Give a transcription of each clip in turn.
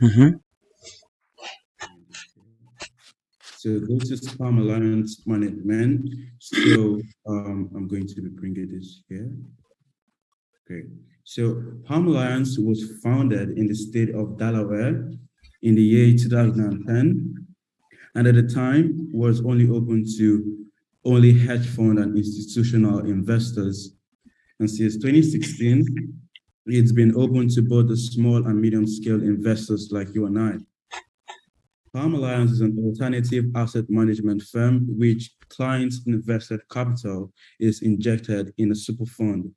Mm-hmm. So this is Palm Alliance Management. So I'm going to be bringing this here. Great. So Palm Alliance was founded in the state of Delaware in the year 2010, and at the time was only open to only hedge fund and institutional investors. And since 2016, it's been open to both the small and medium scale investors like you and I. Palm Alliance is an alternative asset management firm which clients' invested capital is injected in a super fund,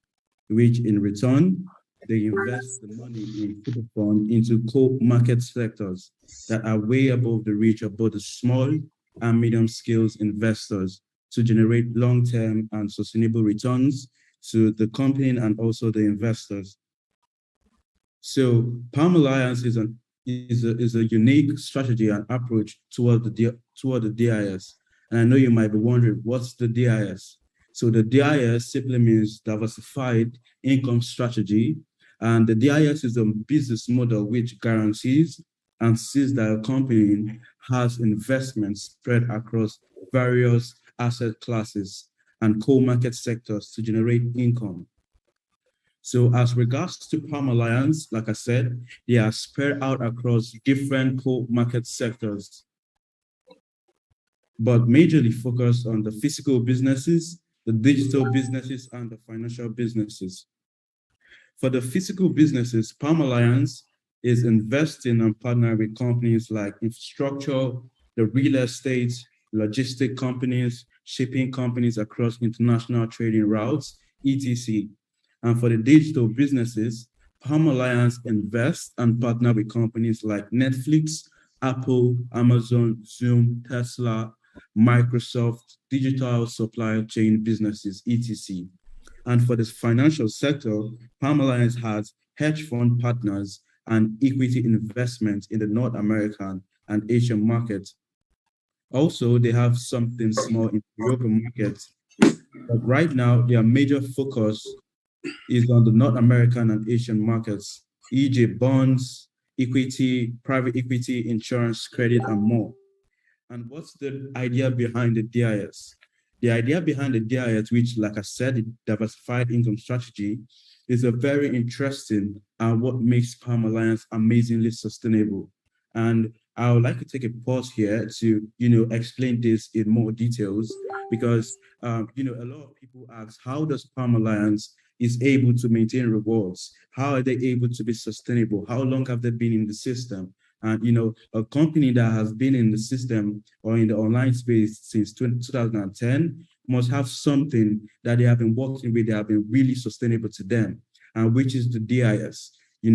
which in return, they invest the money in super fund into core market sectors that are way above the reach of both the small and medium scale investors to generate long-term and sustainable returns to the company and also the investors. So Palm Alliance is a unique strategy and approach toward the DIS. And I know you might be wondering, what's the DIS? So the DIS simply means diversified income strategy. And the DIS is a business model which guarantees and sees that a company has investments spread across various asset classes and core market sectors to generate income. So as regards to Palm Alliance, like I said, they are spread out across different core market sectors, but majorly focused on the physical businesses, the digital businesses, and the financial businesses. For the physical businesses, Palm Alliance is investing and partnering with companies like infrastructure, the real estate, logistic companies, shipping companies across international trading routes, etc. And for the digital businesses, Palm Alliance invests and partner with companies like Netflix, Apple, Amazon, Zoom, Tesla, Microsoft, digital supply chain businesses, etc. And for the financial sector, Palm Alliance has hedge fund partners and equity investments in the North American and Asian markets. Also, they have something small in the European market. But right now, their major focus is on the North American and Asian markets, e.g., bonds, equity, private equity, insurance, credit, and more. And what's the idea behind the DIS? The idea behind the DIS, which, like I said, the diversified income strategy, is a very interesting and what makes Palm Alliance amazingly sustainable. And I would like to take a pause here to, explain this in more details because, a lot of people ask, how does Palm Alliance is able to maintain rewards? How are they able to be sustainable? How long have they been in the system? And a company that has been in the system or in the online space since 2010 must have something that they have been working with that have been really sustainable to them, and which is the DIS. A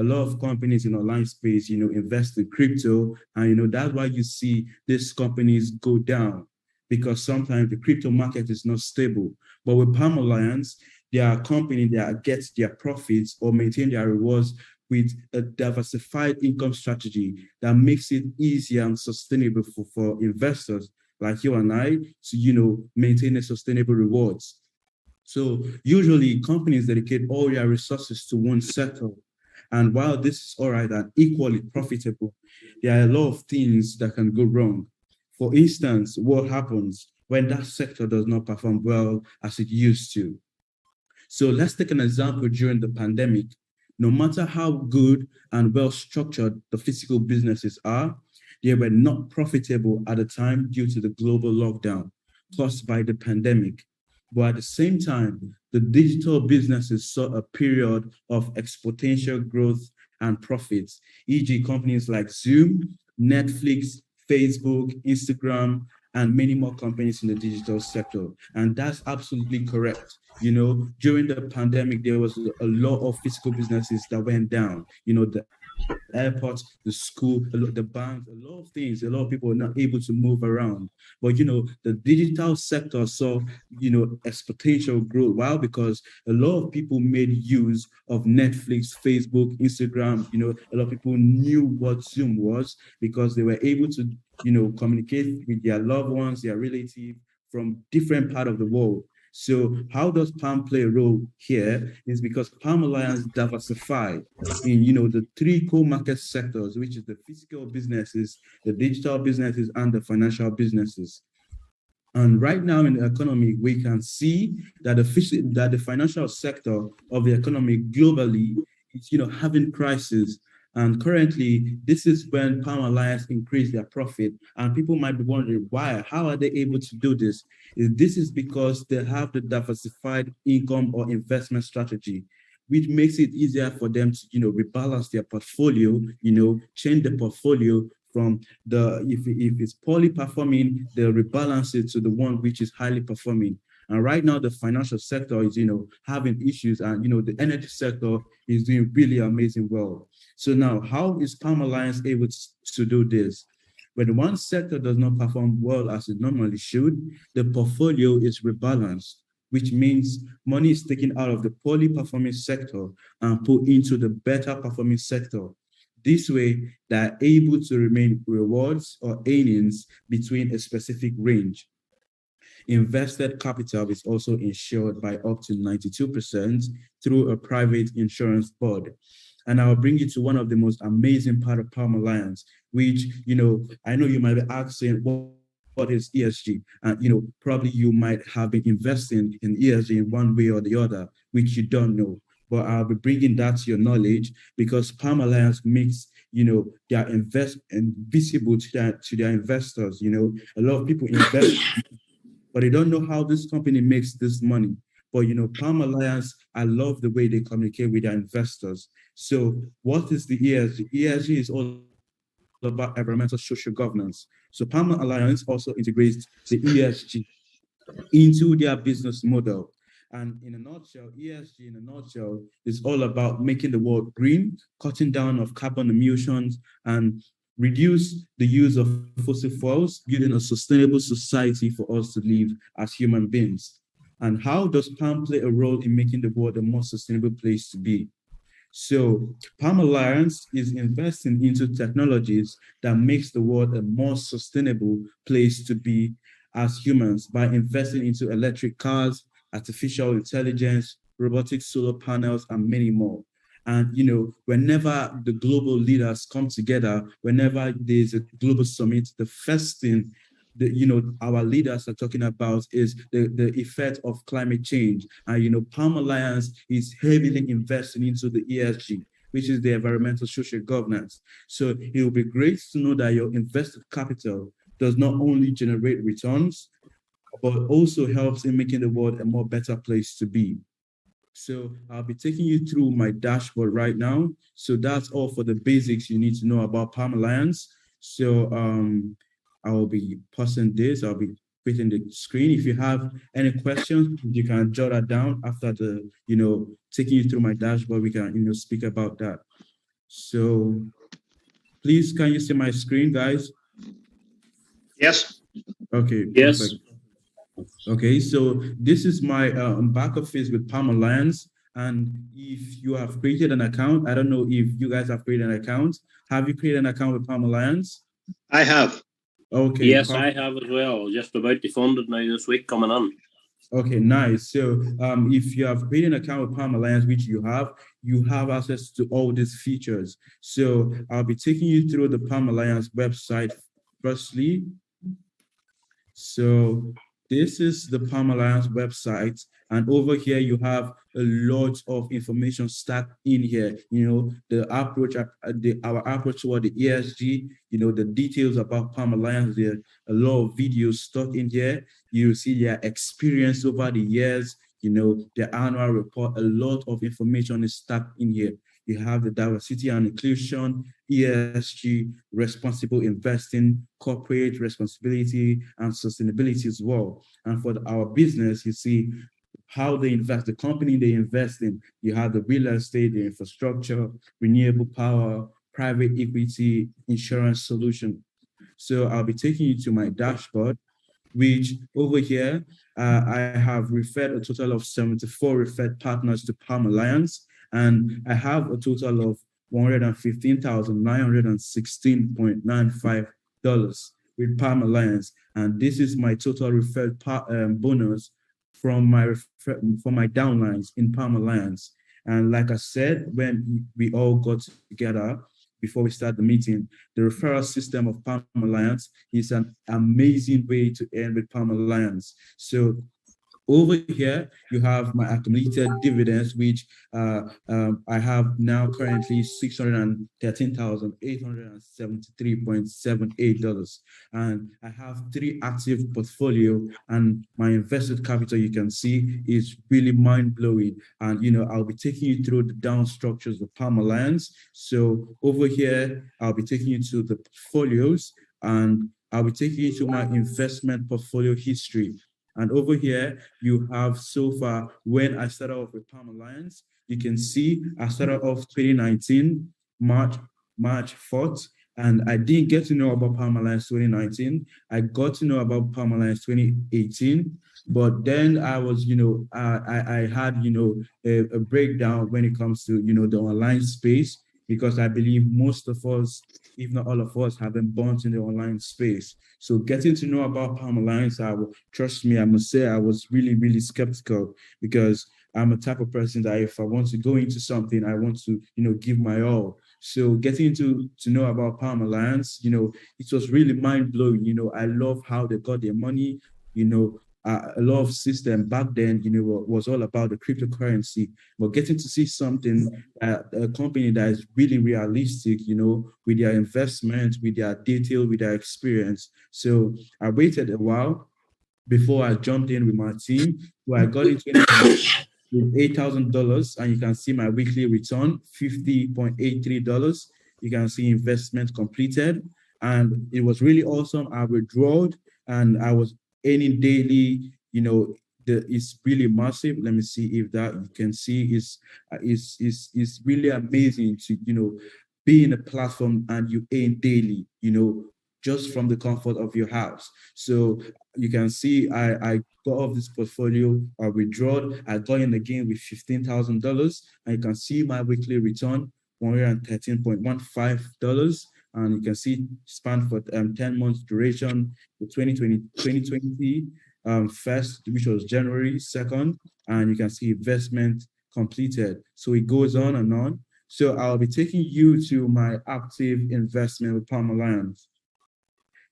lot of companies in online space, invest in crypto, and that's why you see these companies go down because sometimes the crypto market is not stable. But with Palm Alliance, they are a company that gets their profits or maintain their rewards with a diversified income strategy that makes it easier and sustainable for investors like you and I to, maintain a sustainable rewards. So usually companies dedicate all their resources to one sector. And while this is all right and equally profitable, there are a lot of things that can go wrong. For instance, what happens when that sector does not perform well as it used to? So let's take an example during the pandemic. No matter how good and well structured the physical businesses are, they were not profitable at the time due to the global lockdown caused by the pandemic. But at the same time, the digital businesses saw a period of exponential growth and profits, e.g., companies like Zoom, Netflix, Facebook, Instagram, and many more companies in the digital sector. And that's absolutely correct. During the pandemic, there was a lot of physical businesses that went down. The airports, the school, the banks, a lot of things. A lot of people were not able to move around. But the digital sector saw exponential growth. Why? Because a lot of people made use of Netflix, Facebook, Instagram. A lot of people knew what Zoom was because they were able to communicate with their loved ones, their relatives from different part of the world. So how does Palm play a role here is because Palm Alliance diversified in, the three core market sectors, which is the physical businesses, the digital businesses, and the financial businesses. And right now in the economy, we can see that the financial sector of the economy globally is, having crisis. And currently, this is when Palm Alliance increased their profit. And people might be wondering why. How are they able to do this? This is because they have the diversified income or investment strategy, which makes it easier for them to, rebalance their portfolio, change the portfolio from if it's poorly performing, they'll rebalance it to the one which is highly performing. And right now, the financial sector is, having issues, and the energy sector is doing really amazing well. So now, how is Palm Alliance able to do this? When one sector does not perform well as it normally should, the portfolio is rebalanced, which means money is taken out of the poorly performing sector and put into the better performing sector. This way, they're able to remain rewards or earnings between a specific range. Invested capital is also insured by up to 92% through a private insurance board. And I'll bring you to one of the most amazing part of Palm Alliance, which, I know you might be asking, what is ESG? And, probably you might have been investing in ESG in one way or the other, which you don't know. But I'll be bringing that to your knowledge because Palm Alliance makes, their investment visible to their investors. A lot of people invest, but they don't know how this company makes this money. But, Palm Alliance, I love the way they communicate with their investors. So what is the ESG? ESG is all about environmental social governance. So Palm Alliance also integrates the ESG into their business model. And in a nutshell, ESG in a nutshell is all about making the world green, cutting down of carbon emissions, and reduce the use of fossil fuels, building a sustainable society for us to live as human beings. And how does Palm play a role in making the world a more sustainable place to be? So Palm Alliance is investing into technologies that makes the world a more sustainable place to be as humans by investing into electric cars, artificial intelligence, robotic solar panels, and many more. And whenever the global leaders come together, whenever there's a global summit, the first thing our leaders are talking about is the effect of climate change. And Palm Alliance is heavily investing into the ESG, which is the environmental social governance. So it will be great to know that your invested capital does not only generate returns, but also helps in making the world a more better place to be. So I'll be taking you through my dashboard right now. So that's all for the basics you need to know about Palm Alliance. So I will be pausing this. I'll be quitting the screen. If you have any questions, you can jot that down after taking you through my dashboard. We can, speak about that. So please, can you see my screen, guys? Yes. Okay, yes. Perfect. Okay, so this is my back office with Palm Alliance. And if you have created an account, I don't know if you guys have created an account. Have you created an account with Palm Alliance? I have. Okay. Yes, I have as well. Just about to fund it now this week coming on. Okay, nice. So if you have created an account with Palm Alliance, which you have access to all these features. So I'll be taking you through the Palm Alliance website firstly. So this is the Palm Alliance website. And over here, you have a lot of information stacked in here. The approach, our approach toward the ESG, the details about Palm Alliance. There are a lot of videos stuck in here. You see their experience over the years, their annual report. A lot of information is stacked in here. You have the diversity and inclusion, ESG, responsible investing, corporate responsibility, and sustainability as well. And for our business, you see how they invest, the company they invest in. You have the real estate, the infrastructure, renewable power, private equity, insurance solution. So I'll be taking you to my dashboard, which over here, I have referred a total of 74 referred partners to Palm Alliance, and I have a total of $115,916.95 with Palm Alliance. And this is my total referred bonus from my downlines in Palm Alliance. And like I said, when we all got together before we start the meeting, the referral system of Palm Alliance is an amazing way to earn with Palm Alliance. So over here, you have my accumulated dividends, which I have now currently $613,873.78. And I have 3 active portfolio, and my invested capital, you can see, is really mind-blowing. And, I'll be taking you through the down structures of Palm Alliance. So over here, I'll be taking you to the portfolios, and I'll be taking you to my investment portfolio history. And over here, you have so far, when I started off with Palm Alliance, you can see I started off 2019, March 4th, and I didn't get to know about Palm Alliance 2019. I got to know about Palm Alliance 2018, but then I was, I had, a breakdown when it comes to, the online space, because I believe most of us, if not all of us, have been born in the online space. So getting to know about Palm Alliance, trust me, I must say I was really, really skeptical, because I'm a type of person that if I want to go into something, I want to, give my all. So getting to know about Palm Alliance, it was really mind-blowing. I love how they got their money. A lot of system back then, was all about the cryptocurrency. But getting to see something, a company that is really realistic, with their investment, with their detail, with their experience. So I waited a while before I jumped in with my team, where I got into it with $8,000, and you can see my weekly return, $50.83. You can see investment completed, and it was really awesome. I withdrawed, and I was earning daily. It's really massive. Let me see if that you can see is really amazing to be in a platform and you earn daily. Just from the comfort of your house. So you can see I got off this portfolio, I withdrew, I got in again with $15,000, and you can see my weekly return, $113.15. And you can see span for 10 months duration, the 2020 first, which was January 2nd, and you can see investment completed. So it goes on and on. So I'll be taking you to my active investment with Palm Alliance.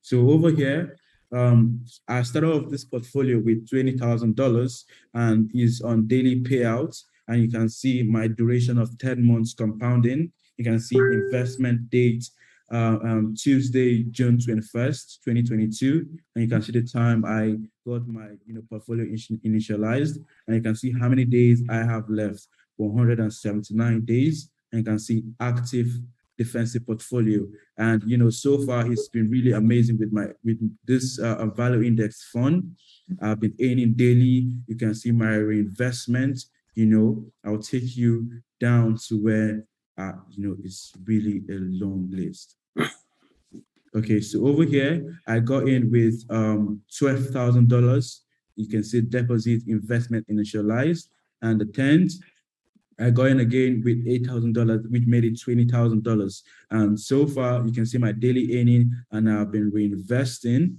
So over here, I started off this portfolio with $20,000 and is on daily payouts. And you can see my duration of 10 months compounding. You can see investment date, Tuesday, June 21st, 2022. And you can see the time I got my portfolio initialized. And you can see how many days I have left, 179 days. And you can see active defensive portfolio. And so far it's been really amazing with this value index fund. I've been earning daily. You can see my reinvestment. I'll take you down to where it's really a long list. Okay, so over here I got in with $12,000. You can see deposit investment initialized, and the 10th I got in again with $8,000, which made it $20,000. And so far, you can see my daily earning, and I've been reinvesting.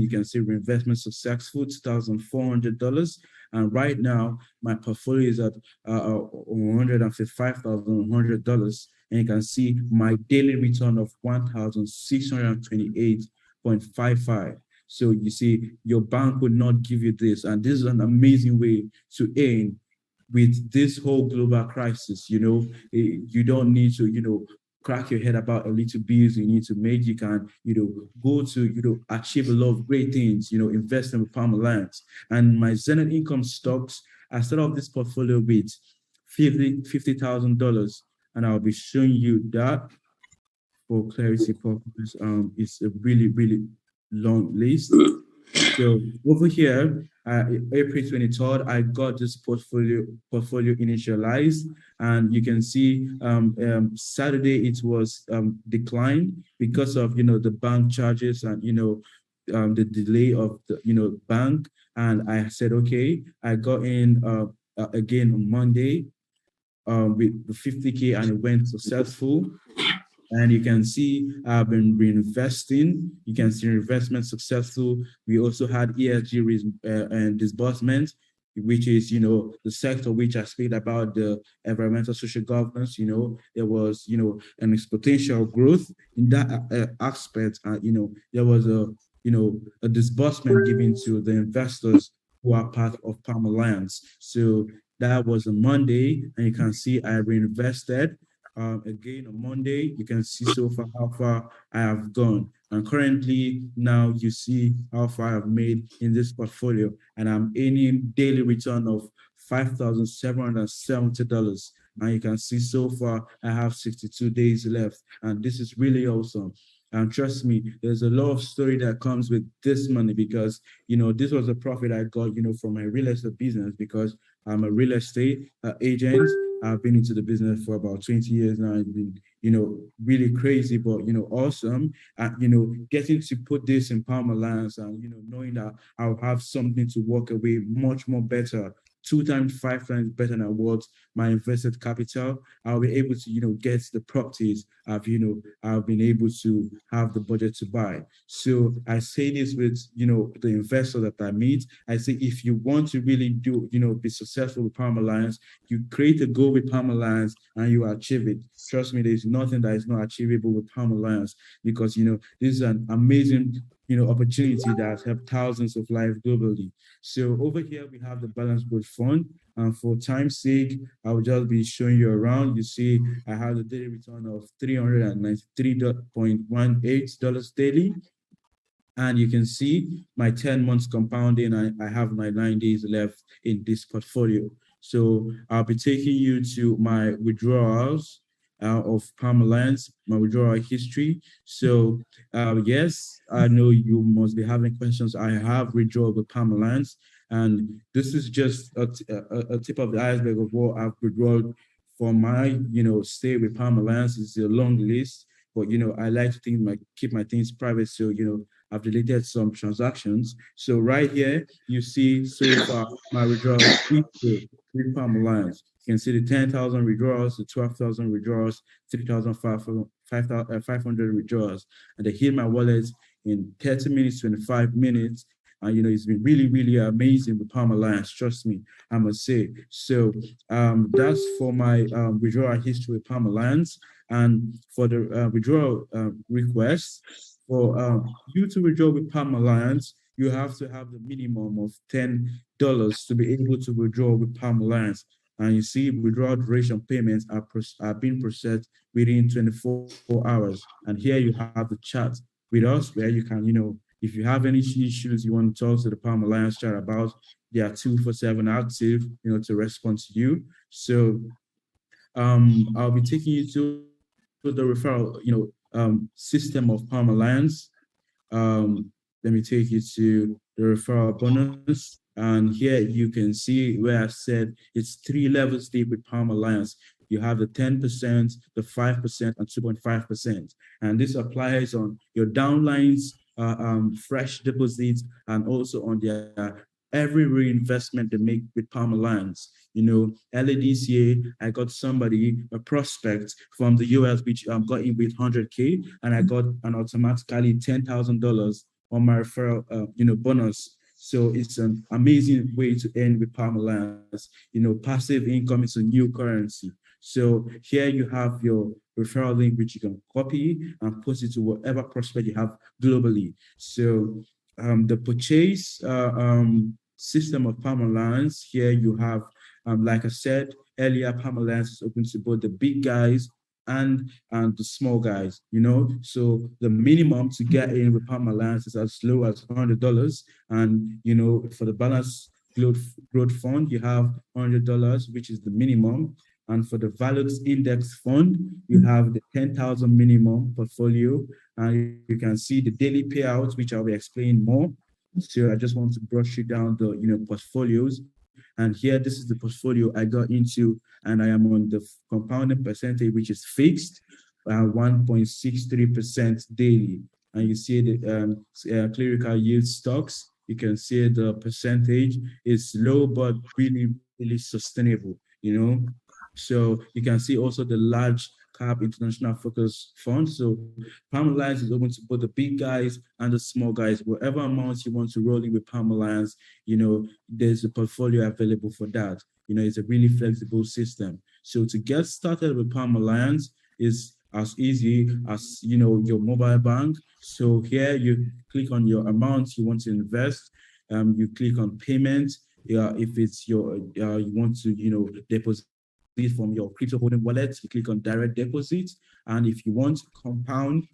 You can see reinvestment successful, $2,400. And right now, my portfolio is at $155,100. And you can see my daily return of $1,628.55. So you see, your bank would not give you this. And this is an amazing way to earn with this whole global crisis. You don't need to, crack your head about a little bills you need to make. You can, go to, achieve a lot of great things, invest in Palm Alliance. And my Zenith income stocks, I started off this portfolio with $50,000, and I'll be showing you that for clarity purposes. It's a really, really long list. So over here, April 23rd, I got this portfolio initialized, and you can see Saturday it was declined because of the bank charges and the delay of the bank. And I said, okay, I got in again on Monday with the 50K, and it went successful. And you can see I've been reinvesting. You can see investment successful. We also had ESG and disbursement, which is, the sector which I speak about, the environmental social governance. There was, an exponential growth in that aspect. There was a disbursement given to the investors who are part of Palm Alliance. So that was a Monday, and you can see I reinvested. Again, on Monday, you can see so far how far I have gone. And currently, now you see how far I've made in this portfolio, and I'm earning daily return of $5,770. And you can see so far I have 62 days left, and this is really awesome. And trust me, there's a lot of story that comes with this money, because this was a profit I got from my real estate business, because I'm a real estate agent. I've been into the business for about 20 years now. It's been, really crazy, but, awesome. Getting to put this in Palm Alliance, and, knowing that I'll have something to walk away much more better, 2 times, 5 times better than what my invested capital. I'll be able to, get the properties I've been able to have the budget to buy. So I say this with, the investor that I meet. I say, if you want to really be successful with Palm Alliance, you create a goal with Palm Alliance and you achieve it. Trust me, there's nothing that is not achievable with Palm Alliance, because, this is an amazing, opportunity that has helped thousands of lives globally. So over here, we have the Balance Growth Fund. And for time's sake, I will just be showing you around. You see, I have a daily return of $393.18 daily. And you can see my 10 months compounding. I have my 9 days left in this portfolio. So I'll be taking you to my withdrawals of Palm Alliance, my withdrawal history. So yes, I know you must be having questions. I have withdrawal with Palm Alliance, and this is just a tip of the iceberg of what I've withdrawn for my, stay with Palm Alliance. It's a long list, but I like to keep my things private. So I've deleted some transactions. So right here, you see so far my withdrawals with Palm Alliance. You can see the 10,000 withdrawals, the 12,000 withdrawals, 3,500 withdrawals, and they hit my wallet in 30 minutes, 25 minutes. And it's been really, really amazing with Palm Alliance. Trust me, I must say. So that's for my withdrawal history with Palm Alliance. And for the withdrawal request, for you to withdraw with Palm Alliance, you have to have the minimum of $10 to be able to withdraw with Palm Alliance. And you see, withdrawal duration payments are being processed within 24 hours. And here you have the chat with us, where you can, if you have any issues you want to talk to the Palm Alliance chat about, they are 24/7 active, to respond to you. So I'll be taking you to the referral, system of Palm Alliance. Let me take you to the referral bonus. And here you can see where I said it's 3 levels deep with Palm Alliance. You have the 10%, the 5%, and 2.5%. And this applies on your downlines, fresh deposits, and also on their every reinvestment they make with Palm Alliance. Early this year, I got somebody, a prospect from the US, which got in with 100K, and I got an automatically $10,000 on my referral, bonus. So it's an amazing way to earn with Palm Alliance. Passive income is a new currency. So here you have your referral link, which you can copy and post it to whatever prospect you have globally. So the purchase system of Palm Alliance, here you have, like I said earlier, Palm Alliance is open to both the big guys and the small guys, So the minimum to get in with Palm Alliance is as low as $100. And, for the Balance Growth Fund, you have $100, which is the minimum. And for the Valux Index Fund, you have the 10,000 minimum portfolio. And you can see the daily payouts, which I will explain more. So I just want to brush you down the portfolios. And here, this is the portfolio I got into, and I am on the compounding percentage, which is fixed, 1.63% daily. And you see the clerical yield stocks. You can see the percentage is low, but really, really sustainable, So you can see also the large cap international focus fund. So Palm Alliance is open to both the big guys and the small guys. Whatever amounts you want to roll in with Palm Alliance, there's a portfolio available for that. It's a really flexible system. So to get started with Palm Alliance is as easy as your mobile bank. So here you click on your amount you want to invest. You click on payment. If it's you want to deposit from your crypto holding wallet, you click on direct deposit. And if you want to compound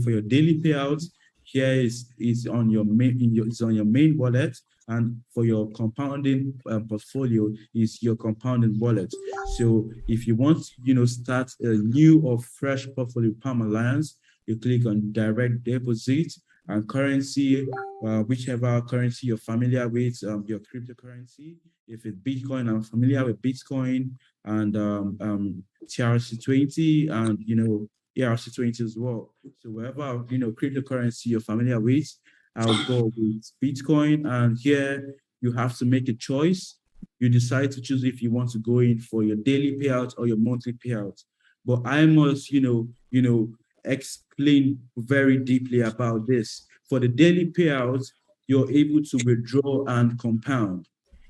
for your daily payouts, here is on your main wallet. And for your compounding portfolio is your compounding wallet. So if you want start a new or fresh portfolio Palm Alliance, you click on direct deposit and currency, whichever currency you're familiar with, your cryptocurrency. If it's Bitcoin, I'm familiar with Bitcoin and TRC20 and ERC20 as well. So wherever cryptocurrency you're familiar with, I'll go with Bitcoin. And here you have to make a choice. You decide to choose if you want to go in for your daily payout or your monthly payout. But I must, explain very deeply about this. For the daily payouts, you're able to withdraw and compound.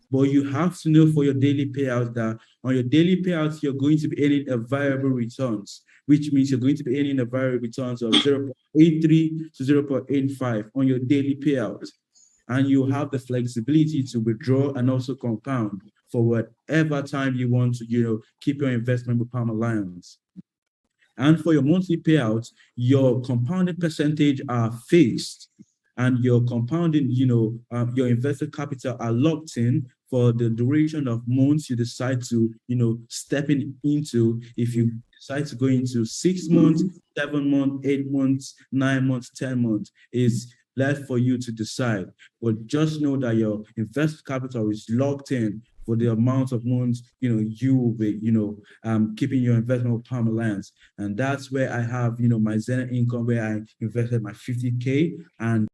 But you have to know for your daily payouts that on your daily payouts, you're going to be earning a variable returns, which means you're going to be earning a variable returns of 0.83 to 0.85 on your daily payouts. And you have the flexibility to withdraw and also compound for whatever time you want to, keep your investment with Palm Alliance. And for your monthly payouts, your compounding percentage are fixed, and your compounding, your invested capital are locked in for the duration of months you decide to, step into. If you decide to go into 6 months, 7 months, 8 months, 9 months, 10 months, is left for you to decide. But just know that your invested capital is locked in for the amount of months, you will be, keeping your investment with Palm Alliance. And that's where I have, my Zenith income, where I invested my 50K, and